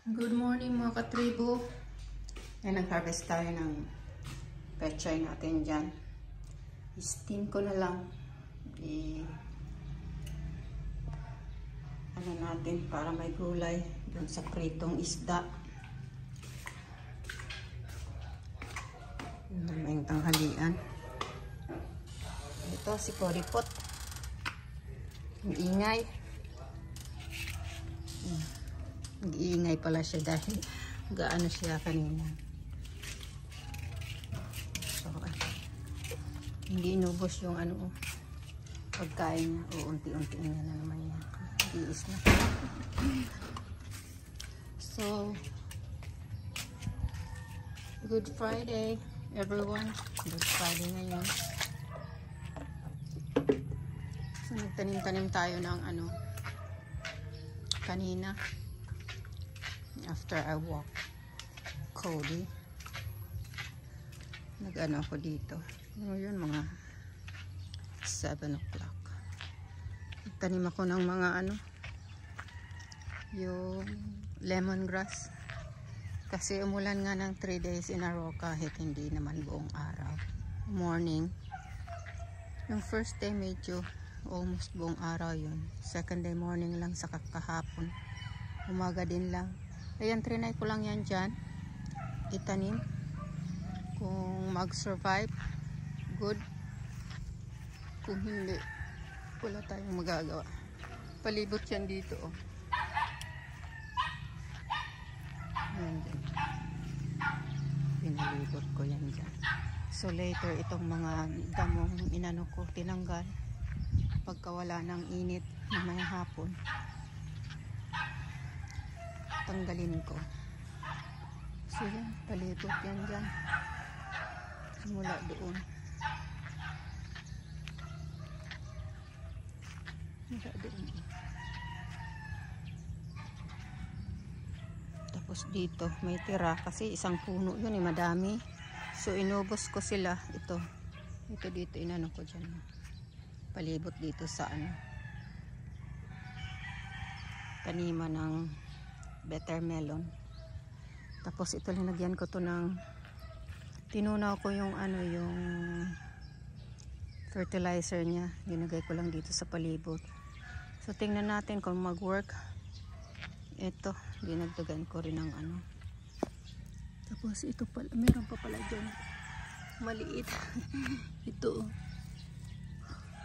Good morning mga katribo. Ayan, nag-harvest tayo ng pechay natin dyan. I-steam ko na lang. Ano natin para may gulay dun sa pritong isda. May tanghalian. Ito si Koripot. Ang ingay. Nag-iingay pala siya dahil gaano siya kanina. So, hindi inubos yung pagkain niya. O unti-unti na naman yan. Iis na. So, Good Friday everyone. Good Friday ngayon. So, nagtanim-tanim tayo ng kanina. After I walk Cody, nag-ano ako dito. Ngayon mga 7 o'clock. Nagtanim ako ng mga yung lemongrass. Kasi umulan nga ng 3 days in a row kahit hindi naman buong araw. Morning. Yung first day medyo almost buong araw yun. Second day morning lang sa kahapon. Umaga din lang. Ayan, trinay ko lang yan dyan. Itanim. Kung mag-survive, good. Kung hindi, wala tayong magagawa. Palibot yan dito, oh. Ayan dyan. Pinalibot ko yan dyan. So later, itong mga damong inano ko, tinanggal. Pagkawala ng init na may hapon, tanggalin ko. So yan, palibot yan dyan. Simula doon. Mula doon. Tapos dito, may tira. Kasi isang puno yun, madami. So inubos ko sila. Ito dito, inano ko dyan. Palibot dito sa taniman ng better melon. Tapos ito linagyan ko to ng tinunaw ko yung yung fertilizer niya. Ginagay ko lang dito sa palibot. So tingnan natin kung mag-work. Ito, dinagdagan ko rin ng Tapos ito pala, meron pa pala dyan maliit. Ito,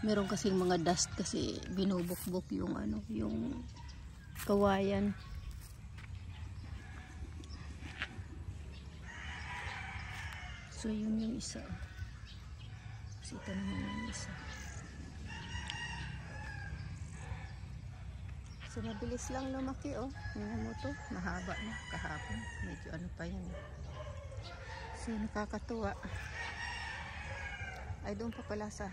meron kasing mga dust kasi binubukbok yung yung kawayan. So yun yung isa. Kasi ito naman yung isa. So mabilis lang lumaki, oh. Tingnan mo to, mahaba na kahapon. Medyo pa yan. So nakakatuwa. Ay doon pa pala sa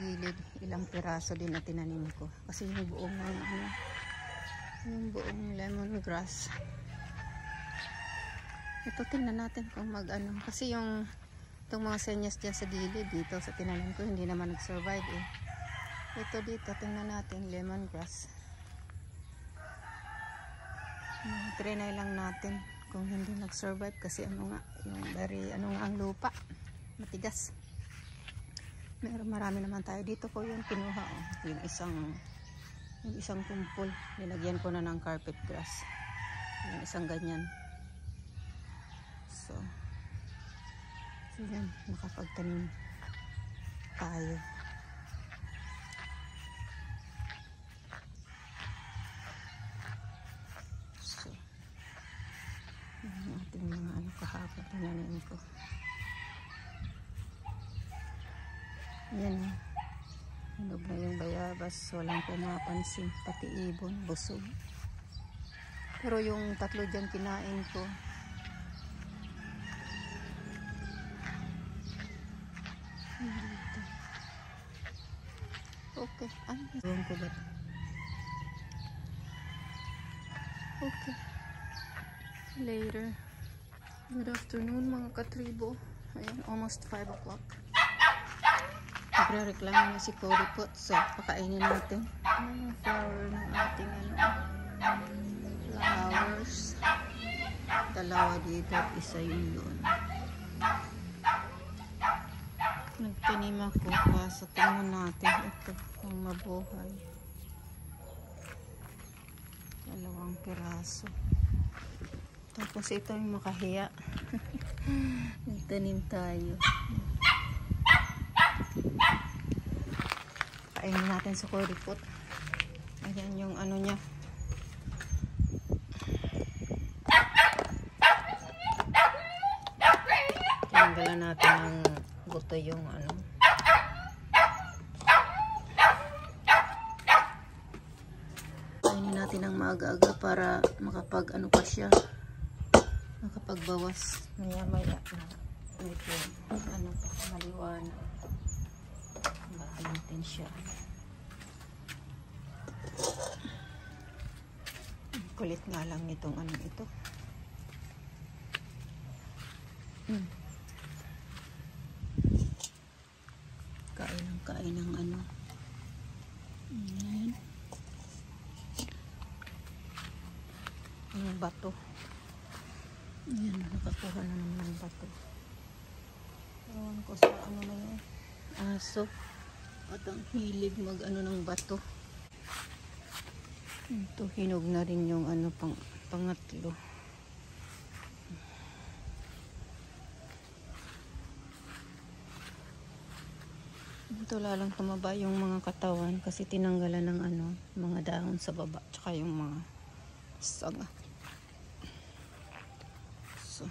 gilid, ilang piraso din na tinanim ko. Kasi yung buong yung buong lemongrass. Ito tingnan natin kung kasi itong mga senyas dyan sa gilid dito sa tinanim ko hindi naman nag-survive eh. Ito dito tingnan natin lemongrass. Trinay lang natin kung hindi nag-survive kasi yung very ang lupa matigas. Marami naman tayo dito ko yung kinuha, oh. Yung isang kumpol nilagyan ko na ng carpet grass. Yung isang ganyan. So yan, nakapagtanim tayo. So yung ating mga kahapon tinanim ko. Yan, hinog na yung bayabas, walang pumapansin, pati ibon, busog. Pero yung tatlo dyan kinain ko. Dito. Okay, yun ko ba? Okay. Later. Good afternoon mga katribo. Ayan, almost 5 o'clock. Nagre-reklamo na si Koripot. So, pakainin natin. Flower ng ating flowers. dalawa dito at isa yun. Nagtanim ako sa tingnan natin ito kung mabuhay. 2 piraso. Tapos ito yung makahiya. Nagtanim tayo. Kainin natin sa kuripot. Ayan yung ano niya. Tinanggalan natin ng buto yung ano. Kainin natin ng maaga-aga para makapag ano pa siya. Makapagbawas. Maya-maya na. Medyo ano pa, maliwanag. Baka natin siya. Kulit nga lang nitong ano ito. Kain ng ano. Ayan. Ang bato. Ayan, nakakuha na naman ng bato. Ewan ko sa ano na yun. Aso. At ang hilig mag ano ng bato. Ito, hinog na rin yung ano pangatlo. Ito lalang tumaba yung mga katawan kasi tinanggalan ng ano, mga dahon sa baba tsaka yung mga sanga. So,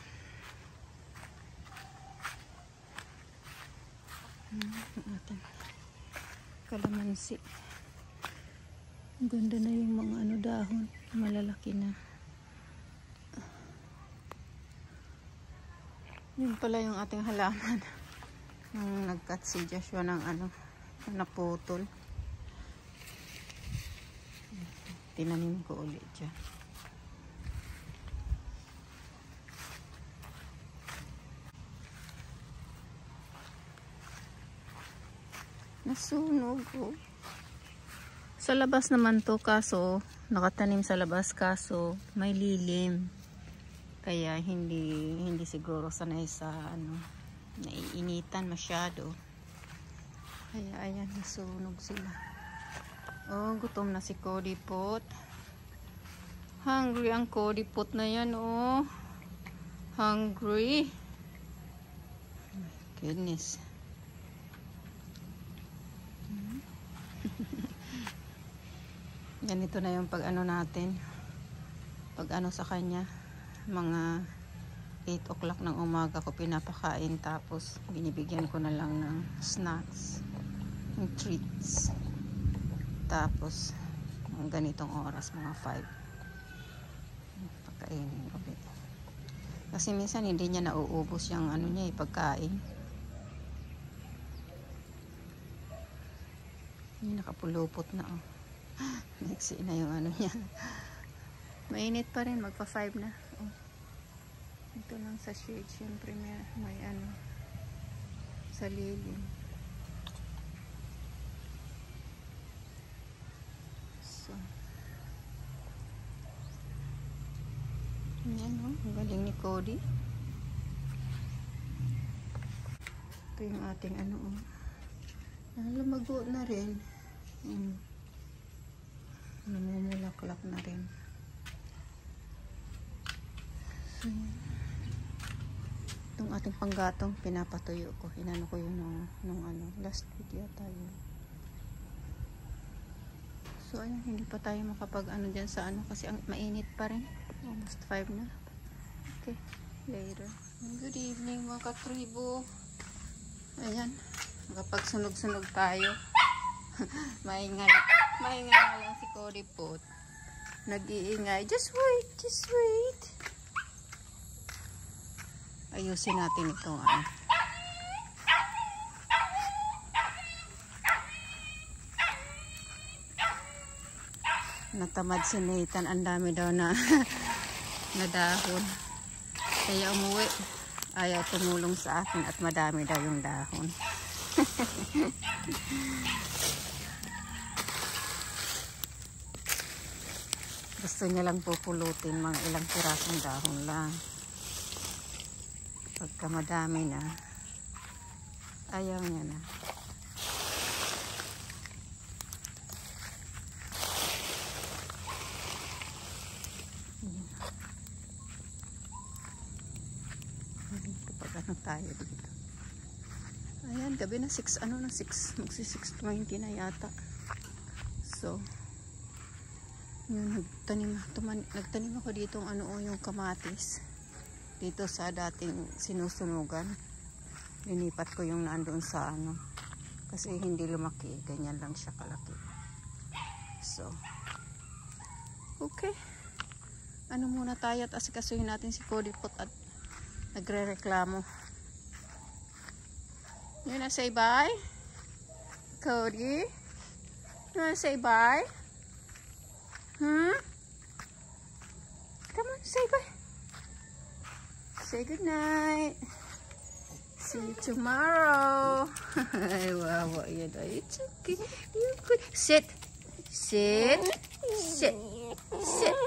ating kalamansi. Ang ganda na yung mga ano dahon, malalaki na. Yun pala yung ating halaman. Nung nag-cut si Joshua ng ano, naputol. Tinanim ko ulit dyan. Nasunog oh. Sa labas naman to kaso nakatanim sa labas kaso may lilim. Kaya hindi siguro sanay sa ano, naiinitan masyado. Kaya ayan, nasunog sila. Oh, gutom na si Cody Pot. Hungry ang Cody Pot na yan, oh. Hungry. Oh my goodness. Ganito na yung pag ano natin. Pag ano sa kanya. Mga 8 o'clock ng umaga ko pinapakain. Tapos binibigyan ko na lang ng snacks. Ng treats. Tapos ganitong oras mga 5. Pagkainin ulit. Kasi minsan hindi niya nauubos yung ano niya pagkain. Yung nakapulupot na oh. Niksi na yung ano niya. Mainit pa rin, magpa 5 na oh. Ito lang sa shade, syempre may ano sa lilim. So yan oh, ang galing ni Cody. Ito yung ating ano oh. Lumago na rin. Namumulaklak na rin. So, itong ating panggatong pinapatuyo ko. Inano ko yun nung ano, last video tayo. So ayun, hindi pa tayo makapag ano dyan sa ano kasi mainit pa rin. Almost 5 na. Okay, later. Good evening mga katribo. Ayan, nakapagsunog-sunog tayo. Maingay na lang si Cody Pot. Nag-iingay. Just wait, just wait. Ayusin natin itong ano. Natamad si Nathan. Ang dami daw na dahon. Kaya umuwi. Ayaw tumulong sa akin at madami daw yung dahon. Gusto niya lang pupulutin mga ilang pirasong dahon lang. Pagka madami na, ayaw niya na. Kapag ano tayo dito. Ayan, gabi na 6, ano na 6, magsi 6:20 na yata. So, yun, nagtanim ako dito yung kamatis. Dito sa dating sinusunugan. Linipat ko yung nandoon sa kasi hindi lumaki, ganyan lang siya kalaki. So, okay. Ano muna tayo at asikasuhin natin si Cody Pot at nagre-reklamo. You wanna say bye? Cody? You wanna say bye? Hmm? Come on, say bye. Say good night. See you tomorrow. Ay, wow, yun. It's okay. You could sit. Sit. Sit. Sit.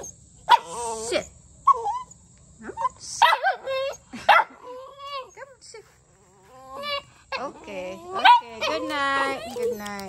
Sit. Come on, sit. Come on, sit. Okay. Okay. Good night. Good night.